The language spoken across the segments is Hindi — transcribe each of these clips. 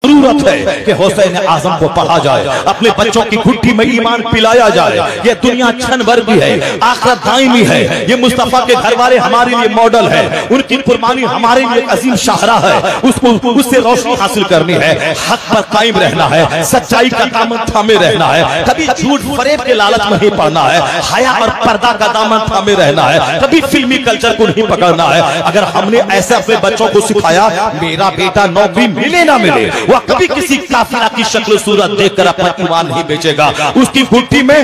जरूरत है कि हुसैन आजम को पढ़ा जाए, अपने बच्चों की घुट्टी में ईमान पिलाया जाए। ये दुनिया क्षण भर की है, आखिरत दायमी है। ये मुस्तफा के घर वाले हमारे लिए मॉडल है, उनकी कुर्बानी हमारे लिए एक अजीम शाहरा है। उसको उससे रोशनी हासिल करनी है, हक पर कायम रहना है, सच्चाई का दामन थामे रहना है, कभी झूठ फरेब के लालच में नहीं पड़ना है, हया और पर्दा का दामन थामे रहना है, कभी फिल्मी कल्चर को नहीं पकड़ना है। अगर हमने ऐसे अपने बच्चों को सिखाया, मेरा बेटा नौकरी मिले ना मिले, वह कभी किसी काफिरा की शक्ल सूरत देखकर अपना ईमान नहीं बेचेगा। उसकी गुट्ठी में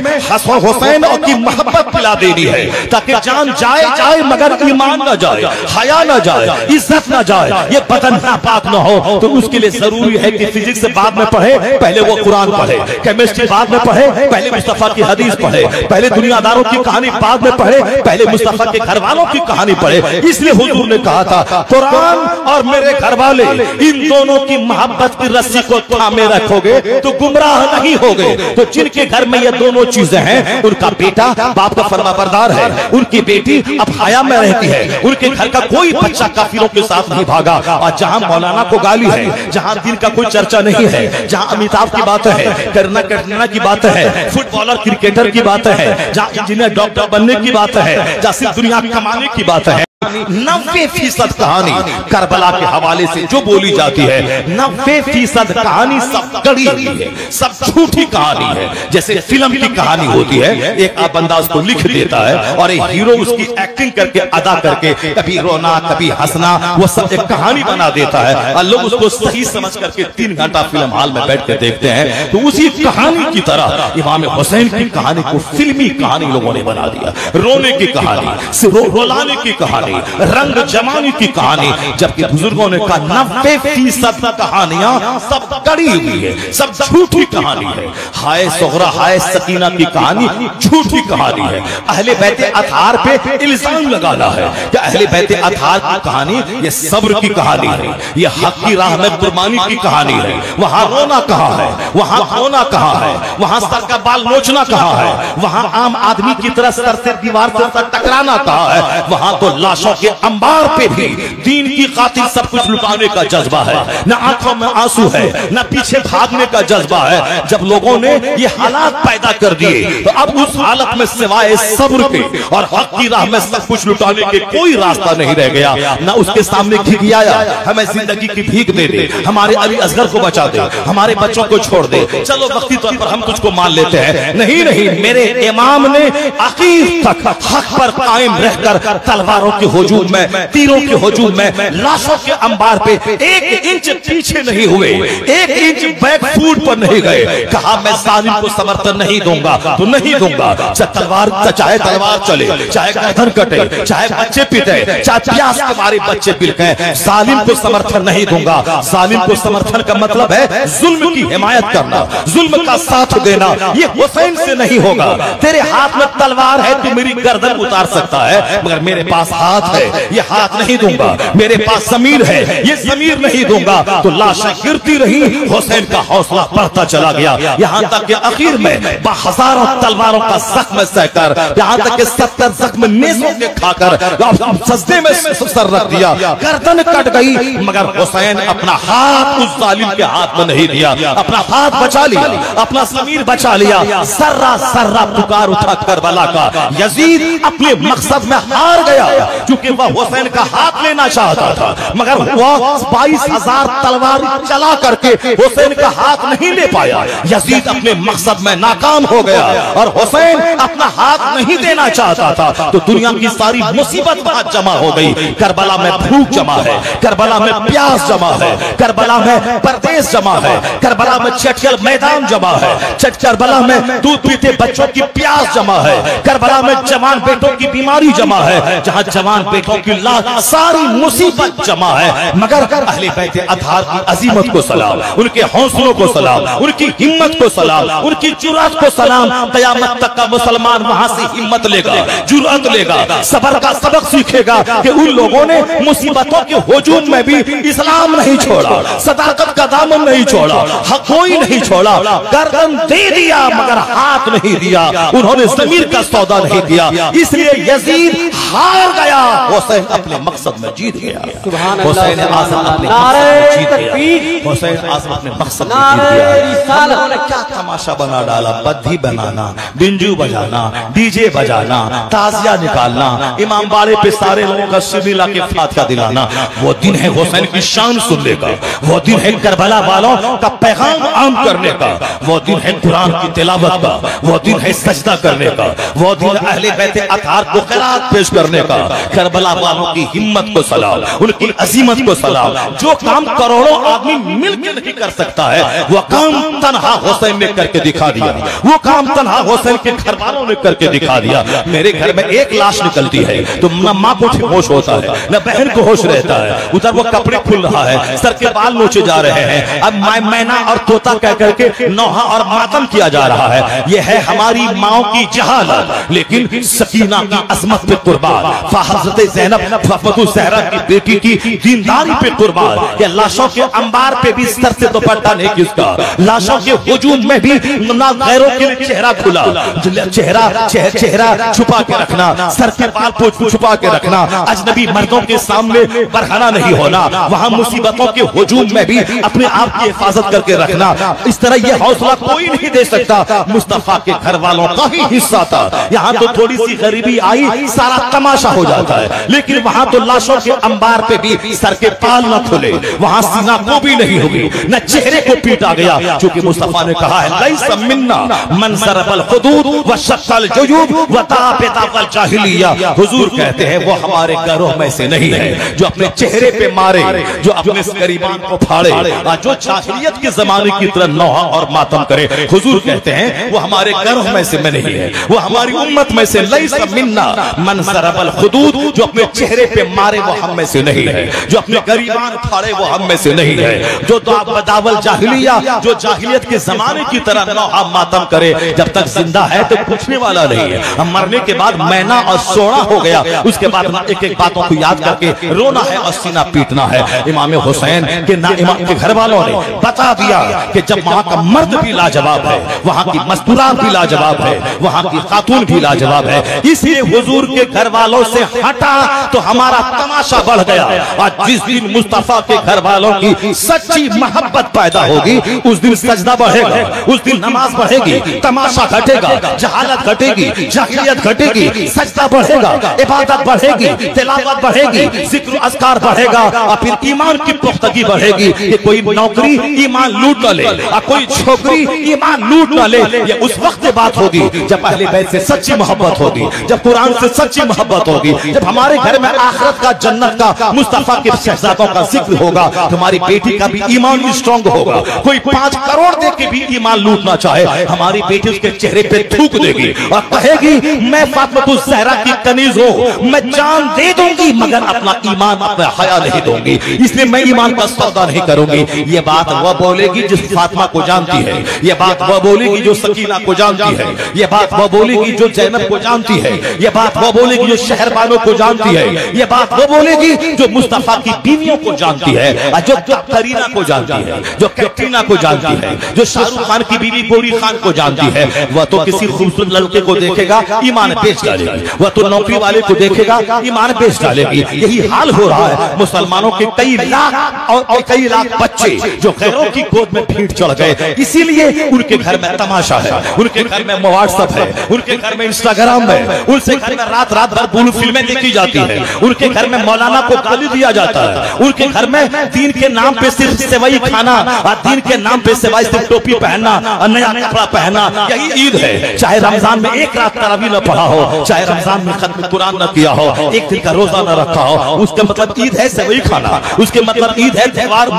हुसैन की मोहब्बत पिला देनी है, ताकि जान जाए मगर ईमान ना जाए, हया ना जाए, इज्जत ना जाए, ये बदन नापाक ना हो। तो उसके लिए जरूरी है कि फिजिक्स बाद में पढ़े, पहले वो कुरान पढ़े, केमिस्ट्री बाद में पढ़े, पहले मुस्तफा की हदीस पढ़े, पहले दुनियादारों की कहानी बाद में पढ़े, पहले मुस्तफा के घर वालों की कहानी पढ़े। इसलिए हुजूर ने कहा था, कुरान और मेरे घर वाले, इन दोनों की मोहब्बत की रस्सी को थामे रखोगे तो गुमराह नहीं होगे। तो जिनके घर में ये दोनों चीजें हैं, उनका बेटा बाप का फरमाबरदार है, उनकी बेटी अब हया में रहती है, उनके घर का कोई बच्चा काफिरों के साथ नहीं भागा। और जहां मौलाना को गाली है, जहां दिन का कोई चर्चा नहीं है, जहां अमिताभ की बात है, करीना कटरीना की बात है, फुटबॉलर क्रिकेटर की बात है, जहां इंजीनियर डॉक्टर बनने की बात है, जहां सिर्फ दुनिया कमाने की बात है, 90% कहानी करबला के हवाले से जो बोली जाती है, 90% कहानी सब गढ़ी हुई है, सब झूठी कहानी है। जैसे फिल्म की कहानी होती है, एक बंदा उसको लिख देता है और एक हीरो उसकी एक्टिंग करके अदा करके कभी रोना कभी हंसना, वो सब एक कहानी बना देता है और लोग उसको सही समझ करके 3 घंटा फिल्म हॉल में बैठ के देखते हैं। तो उसी कहानी की तरह इमाम हुसैन की कहानी को फिल्मी कहानी लोगों ने बना दिया, रोने की कहानी, रुलाने की कहानी, रंग जमाने की कहानी। जबकि बुजुर्गों ने कहा 90% कहानियां सब गढ़ी हुई है, सब झूठी कहानी है। हाय सोहरा हाय सकीना की कहानी झूठी कहानी है। अहले बैते अथार पे इल्जाम लगाना है कि अहले बैते अथार की कहानी ये सब्र की कहानी है, ये हक की राह में कुर्बानी की कहानी है। वहां रोना कहां है, वहां खोना कहां है, वहां सर का बाल नोचना कहां है, वहां आम आदमी की तरह सर से दीवार से सर टकराना कहां है। वहां तो लाशों के अंबार पे भी दीन की खातिर सब कुछ लुटाने का जज्बा है, न आंखों में आंसू है, न पीछे भागने का जज्बा है। जब लोगों ने ये हालात पैदा कर दिए, तो अब उस हालत में सिवाय सब्र के और हक की राह में सब कुछ लुटाने के कोई रास्ता नहीं रह गया। न उसके सामने घिघियाया, हमें जिंदगी की भीख दे दे, हमारे अली असगर को बचा दे, हमारे बच्चों को छोड़ दे, चलो वक्ती तौर पर हम तुझको मान लेते हैं। नहीं नहीं, मेरे इमाम ने आखिर तक हक पर कायम रहकर तलवारों के हुजूम में, तीरों के हुजूम में, लाशों के अंबार पे 1 इंच पीछे नहीं हुए, 1 इंच बैक फुट पर नहीं गए। कहा मैं जालिम को समर्थन नहीं दूंगा तो नहीं दूंगा, चाहे तलवार चले, चाहे गर्दन कटे, चाहे बच्चे पिटे, चाहे प्यास के मारे बच्चे बिलके, जालिम को समर्थन नहीं दूंगा। जालिम को समर्थन का मतलब है जुल्म की हिमायत करना, जुल्म का साथ देना। ये हुसैन से नहीं होगा। तेरे हाथ में तलवार है, तू मेरी गर्दन उतार सकता है, मगर मेरे पास हाथ है, ये हाथ नहीं दूंगा। मेरे पास जमीर है, ये जमीर नहीं दूंगा। तो लाशें गिरती रही, हुसैन का हौसला बढ़ता चला गया, यहां तक कि आखिर में 1000 तलवारों का जख्म सहकर, यहां तक कि 70 जख्म नेज़ों के खाकर सजदे में सर रख दिया, गर्दन कट गई, मगर हुसैन अपना हाथ उस जालिम के हाथ में नहीं दिया, अपना हाथ बचा लिया, अपना जमीर बचा लिया। सर्रा सर्रा पुकार उठा करबला का, यजीद अपने मकसद में हार गया, क्योंकि वह हुसैन का हाथ लेना चाहता था, मगर वह 22,000 तलवार चला करके हुसैन का हाथ नहीं ले पाया। यजीद अपने मकसद में नाकाम हो गया और हुसैन अपना हाथ नहीं देना चाहता था। तो दुनिया की सारी मुसीबत वहां जमा हो गई। करबला में भूख जमा है, करबला में प्यास जमा है, करबला में परदेश जमा है, करबला में चटकल मैदान जमा है, करबला में दूध पीते बच्चों की प्यास जमा है, करबला में जवान बेटों की बीमारी जमा है, जहां जवान बेटों की सारी मुसीबत जमा है। मगर अहले बैत अतहार की अजीमत को सलाम, उनके हौसलों को सलाम, उनकी हिम्मत को सलाम, उनकी जुर्रत को सलाम। कयामत तक का मुसलमान वहां से हिम्मत लेगा, जुर्रत लेगा, सबर का सबक सीखेगा कि उन लोगों ने मुसीबतों के हुजूम में भी इस्लाम नहीं छोड़ा, सदाकत का दामन नहीं छोड़ा, हक कोई नहीं छोड़ा। गर्दन दे दिया मगर हाथ नहीं दिया, उन्होंने जमीर का सौदा नहीं दिया। इसलिए यजीद हार गया हुसैन अपने मकसद में जीत गया। हुसैन आज़म अपने मकसद में जीत गया। हुसैन आज़म अपने मकसद में जीत गया। हम लोगों ने क्या तमाशा बना डाला, बद्धी बनाना, बिंजू बजाना, डीजे बजाना, ताजिया निकालना, इमाम बाड़े पे सारे लोगों का सिर मिला के फातिहा दिलाना। वो दिन है हुसैन की शान सुनने का, वो दिन है करबला वालों का पैगाम आम करने का, वो दिन है कुरान की तिलावत का, वो दिन है सजदा करने का, वो दिन अहले बैत अतार को क़िरात पेश करने का। करबला वालों की हिम्मत को सलाम, उनकी अजीमत को सलाम। जो काम करोड़ों आदमी मिलकर नहीं कर सकता है, वो काम तन्हा हुसैन ने करके दिखा दिया। वो काम तन्हा हुसैन के घर वालों ने करके दिखा दिया। मेरे घर में एक लाश निकलती है तो न माँ को होश होता है, न बहन को होश रहता है। उधर वो कपड़े खुल रहा है, सर के बाल नोचे जा रहे हैं। अब मैना और तोता कह करके नौहा और मातम किया जा रहा है। यह है हमारी माओ की जहालत। लेकिन सकीना की अजमत पे कुर्बान, हज़रत ज़ैनब फ़ातिमा ज़हरा की बेटी की दीनदारी पे कुर्बान। या लाशों के अंबार पे भी सर से दुपट्टा नहीं किसका, लाशों के हुजूम में भी ना गैरों के लिए चेहरा खुला, चेहरा छुपा के रखना, सर के बाल को छुपा के रखना, अजनबी मर्दों के सामने बरहना नहीं होना, वहां मुसीबतों के हुजूम में भी अपने आप की हिफाजत करके रखना। इस तरह यह हौसला कोई नहीं दे सकता। मुस्तफा के घर वालों का ही हिस्सा था। यहाँ तो थोड़ी सी गरीबी आई, सारा तमाशा हो जाता है। लेकिन वहां तो लाशों के अंबार पे भी सर के पाल न खुले, वहां सीना को भी नहीं होगी, न चेहरे को पीटा गया। क्योंकि मुस्तफा ने कहा है लैसा मिन्ना मन ज़रबल हुदूद व शक्कल जुयूब व ताबल जाहिलिया। हुजूर कहते हैं वो हमारे घरों में से नहीं है जो अपने चेहरे पे मारे, जो अपने गरीबान को फाड़े, जो जाहिलियत के जमाने की तरह नौहा और मातम करे। हुजूर कहते हैं वो हमारे घरों में से नहीं है, वो हमारी उम्मत में से लैसा मिन्ना मन ज़रबल हुदूद, जो अपने चेहरे पे मारे वो हम में से नहीं है, जो अपने गरीबान फाड़े वो हम में से नहीं है, जो दावल जाहिलिया, जो जाहिलियत के जमाने की तरह नौहा मातम करे। जब तक जिंदा है तो पूछने वाला नहीं है, हम मरने के बाद मैना और सोना हो गया, उसके बाद एक एक बातों को याद करके रोना है और सीना पीटना है। इमाम हुसैन के ना इमाम के घर वालों ने बता दिया कि जब वहां का मर्द भी लाजवाब है, वहां की मस्तूरात भी लाजवाब है, वहां की खातून भी लाजवाब है, इसलिए हुजूर के घर वालों से हटा तो हमारा तमाशा बढ़ गया। और जिस दिन मुस्तफा के घर वालों की सच्ची मोहब्बत पैदा होगी, उस दिन सजदा बढ़ेगा, उस दिन नमाज बढ़ेगी, तमाशा घटेगा, जहालत घटेगी, जाहिलियत घटेगी, सजदा बढ़ेगा, इबादत बढ़ेगी, तिलावत बढ़ेगी, जिक्र अस्कार बढ़ेगा, और फिर ईमान की पुख्तगी बढ़ेगी। कि कोई नौकरी ईमान लूट न ले और कोई छोकरी ईमान लूट न ले। ये उस वक्त बात होगी जब अहले बैत से सच्ची मोहब्बत होगी, जब कुरान से सच्ची मोहब्बत होगी, जब हमारे घर में आखिरत का, जन्नत का, मुस्तफा के शहजादों का जिक्र होगा। तुम्हारी बेटी का भी ईमान स्ट्रांग होगा। कोई 5 करोड़ दे के भी ईमान लूटना चाहे, हमारी बेटी उसके चेहरे पे थूक देगी और कहेगी मैं फातिमा ज़हरा की कनीज हूं, मैं जान दे दूंगी मगर अपना ईमान, अपना हया नहीं दूंगी, इसलिए मैं ईमान का सौदा नहीं करूंगी। ये बात वह बोलेगी जिस फातिमा को जानती है, ये बात वह बोलेगी जो सकीना को जानती है, ये बात वह बोलेगी जो ज़ैनब को जानती है, ये बात वह बोलेगी जो शहरबानों को जानती है, ये बात वह बोलेगी जो मुस्तफा की बीवियों को जानती है, जो करीना को जानती है, जो कैटरीना को जानती है, जो शाहरुख खान की बीवी गोरी खान को जानती है। वह तो किसी खूबसूरत लड़के को देखेगा ईमान बेच डालेगी, वह तो नौकरी वाले को देखेगा ईमान बेच डालेगी। यही हाल हो रहा है मुसलमानों के कई लाख और कई लाख बच्चे जो गैरों की गोद में भीड़ चढ़ गए। इसीलिए उनके घर में तमाशा है, उनके घर में व्हाट्सएप है, उनके घर में इंस्टाग्राम है, उनसे घर में रात रात भर बुलू फिल्में देखी जाती है, उनके घर में मौलाना को गाली दिया जाता है, उनके घर में दीन के नाम पे सिर्फ सेवई खाना और दीन के नाम पे सेवाई सिर्फ टोपी पहनना और नया कपड़ा पहनना, यही ईद है। चाहे रमजान में एक रात तरावी न पढ़ा हो, चाहे रमजान में खत्म कुरान न किया हो, एक दिन का रोजा न रखा हो, उसका मतलब ईद है सेवई खाना, उसके मतलब ईद है त्योहार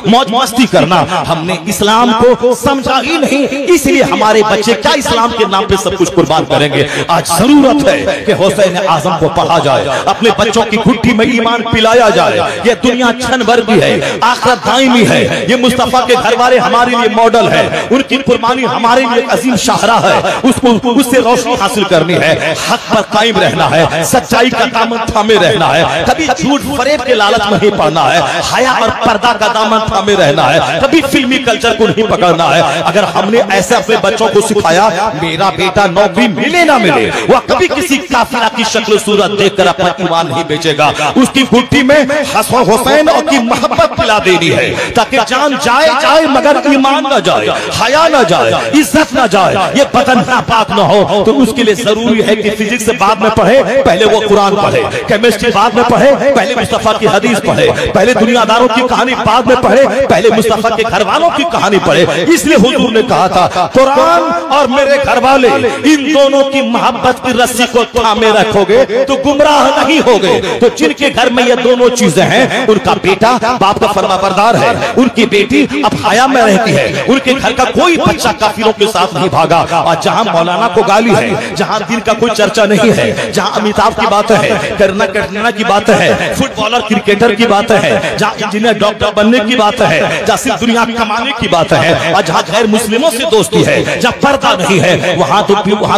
मौज मस्ती करना। हमने इस्लाम को समझा ही नहीं, इसलिए हमारे बच्चे क्या इस्लाम के नाम पे सब कुछ कुर्बान करेंगे। आज जरूरत है कि हुसैन आज़म को पढ़ा जाए, अपने बच्चों की गुट्ठी में ईमान पिलाया जाए। ये दुनिया क्षण भर की है, आखिरत दायमी है। ये मुस्तफा के घर वाले हमारे लिए मॉडल है, उनकी कुर्बानी हमारे लिए अजीम शाहरा है। उसको उससे रोशनी हासिल करनी है, हक पर कायम रहना है, सच्चाई का दामन थामे रहना है, कभी झूठ फरेब के लालच में नहीं पड़ना है, हया और पर्दा का दामन थामे रहना है, कभी फिल्मी कल्चर को नहीं पकड़ना है। अगर हमने ऐसे अपने बच्चों को सिखाया, मेरा बेटा नौकरी मिले ना मिले, वह कभी किसी काफिला की शक्ल सूरत देख देखकर अपना ईमान नहीं बेचेगा। उसकी गुट्टी में हसन हुसैन और की मोहब्बत पिला देनी है ताकि जान जाए जाए मगर ईमान ना जाए, हया ना जाए, इज्जत ना जाए, ये बदन नापाक ना हो। तो उसके लिए जरूरी है कि फिजिक्स बाद में पढ़े, पहले वो कुरान पढ़े, केमिस्ट्री बाद में पढ़े, पहले मुस्तफा की हदीस पढ़े, पहले दुनियादारों की कहानी बाद में पढ़े, पहले मुस्तफा के घर वालों की कहानी पढ़े। इसलिए हुजूर ने कहा था कुरान और मेरे घर वाले, इन दोनों की मोहब्बत की रस्सी को थामे रखोगे तो गुमराह नहीं होगे। तो जिनके घर में ये दोनों चीजें हैं, उनका बेटा बाप का फरमाबरदार है, उनकी बेटी अब हया में रहती है, उनके घर का कोई बच्चा काफिरों के साथ नहीं भागा। और जहां मौलाना को गाली है, जहां दिन का कोई चर्चा नहीं है, जहां अमिताभ की बात है, करीना कटरीना की बात है, फुटबॉलर क्रिकेटर की बात है, जहां इंजीनियर डॉक्टर बनने की बात है, जहां सिर्फ दुनिया कमाने की बात है, और जहां गैर मुस्लिमों से दोस्ती है, जहां पर्दा नहीं है, वहां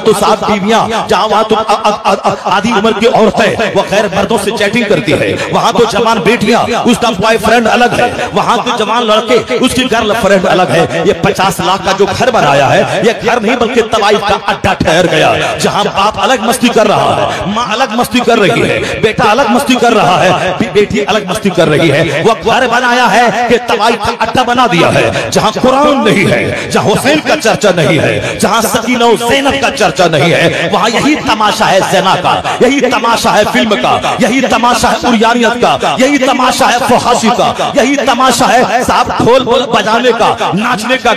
तो 7 बीवियां, जहां वहां तो आधी उम्र की औरतें वो गैर मर्दों से चैटिंग करती है, वहां तो जवान बेटियां, उसका बॉयफ्रेंड अलग है, वहां के जवान लड़के, उसकी गर्लफ्रेंड अलग है। ये 50 लाख का जो घर बनाया है, ये घर नहीं बल्कि तवाइफ का अड्डा ठहर गया, जहां बाप अलग मस्ती कर रहा है, माँ अलग मस्ती कर रही है, बेटा अलग मस्ती कर रहा है, बेटी अलग मस्ती कर रही है। वो घर बनाया है कि तवाइफ का अड्डा बना दिया है, जहां कुरान नहीं है, जहां हुसैन का चर्चा नहीं है, जहां सकीना और ज़ैनब का चर्चा नहीं है, वहां यही तमाशा है ज़िना का, यही तमाशा है फिल्म का, यही तमाशा है उरियानियत का, यही तमाशा है फहाशी का, यही तमाशा है साहब ढोल बजाने का, नाचने का।